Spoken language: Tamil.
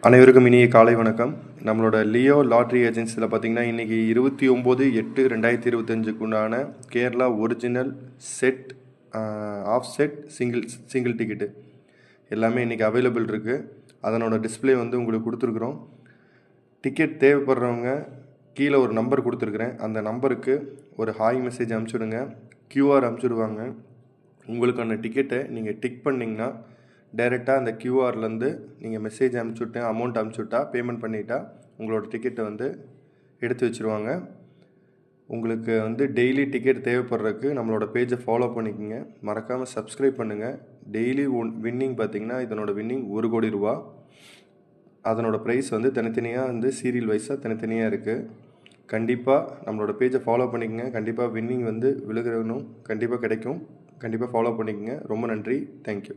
அனைவருக்கும் இனிய காலை வணக்கம். நம்மளோட லியோ லாட்ரி ஏஜென்சியில் பார்த்தீங்கன்னா இன்றைக்கி 29/8/2025 உண்டான Kerala original set of set single ticket எல்லாமே இன்றைக்கி அவைலபிள் இருக்குது. அதனோட டிஸ்பிளே வந்து உங்களுக்கு கொடுத்துருக்குறோம். டிக்கெட் தேவைப்படுறவங்க கீழே ஒரு நம்பர் கொடுத்துருக்குறேன். அந்த நம்பருக்கு ஒரு ஹாய் மெசேஜ் அனுப்பிச்சுடுங்க. கியூஆர் அனுப்பிச்சுடுவாங்க. உங்களுக்கான டிக்கெட்டை நீங்கள் டிக் பண்ணிங்கன்னா டைரெக்டாக அந்த கியூஆர்லேருந்து நீங்கள் மெசேஜ் அனுப்பிச்சுட்டு அமௌண்ட் அனுப்பிச்சுட்டா பேமெண்ட் பண்ணிட்டா உங்களோட டிக்கெட்டை வந்து எடுத்து வச்சுருவாங்க. உங்களுக்கு வந்து டெய்லி டிக்கெட் தேவைப்படுறதுக்கு நம்மளோட பேஜை ஃபாலோ பண்ணிக்கோங்க. மறக்காமல் சப்ஸ்கிரைப் பண்ணுங்கள். டெய்லி வின்னிங் பார்த்திங்கன்னா இதனோட வின்னிங் 1 கோடி ரூபா. அதனோட ப்ரைஸ் வந்து தனித்தனியாக வந்து சீரியல் வைஸாக தனித்தனியாக இருக்குது. கண்டிப்பாக நம்மளோட பேஜை ஃபாலோ பண்ணிக்கோங்க. கண்டிப்பாக வின்னிங் வந்து விழுகிறனும் கண்டிப்பாக கிடைக்கும். கண்டிப்பாக ஃபாலோ பண்ணிக்கோங்க. ரொம்ப நன்றி. தேங்க்யூ.